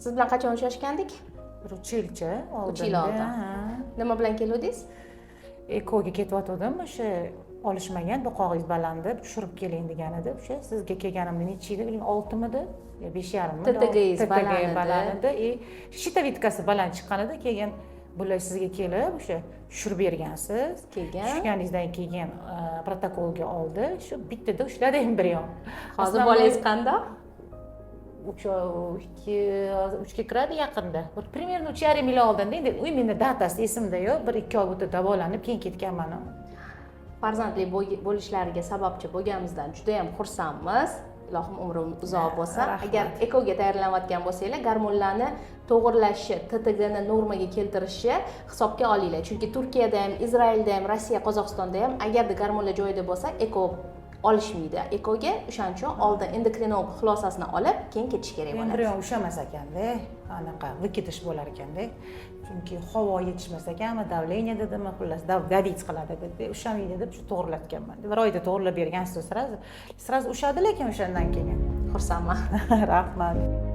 Siz bilan qachon uchrashgandik? 3 yilcha oldin. 3 yil oldin. Nima bilan keluvdingiz? Ekoga ketayotgandim, o'sha olishmagan, buqog'ingiz baland deb tushirib keling degan edi. O'sha sizga kelganimda necha edi? 6 midi? 5,5 midi? TTGingiz baland edi. Shitavitkasi baland chiqqan edi. Keyin bular sizga kelib, o'sha tushirib bergansiz. Keyin Tushganingizdan keyin protokolga oldi. Shu bittada ushladi embrion. hozir bolangiz qandoq? 3ga kiradi yaqinda. Примерно 3,5 yil oldinda endi imенно datasi esimda yo'q. 1-2 oy o'tib davolanib keyin ketganman. Farzandli bo'lishlariga sababchi bo'lganimizdan juda ham xursandmiz. Ilohim umri uzoq bo'lsin. Agar ekoga tayyorlanayotgan bo'lsanglar, gormonlarni to'g'irlashi, TTGni normaga keltirishi hisobga olinglar. Chunki Turkiyada ham, Izraelda ham, Rossiya, Qozog'istonda ham agarda gormonlar joyida bo'lsa, eko olishmaydi. Ekoga o'shaning uchun oldin endokrinolog xulosasini olib, keyin ketish kerak bo'ladi. Embrion ushamas ekanda, anaqa vykitish bo'lar ekanda. Chunki havo yetishmas ekan, davleniya dedimi, xullas dadit qiladi dedi. Ushamaydi deb shu to'g'irlatganman. Bir oyda to'g'irlab bergansiz sразу ushadi, lekin o'shandan keyin. Xursandman. Rahmat.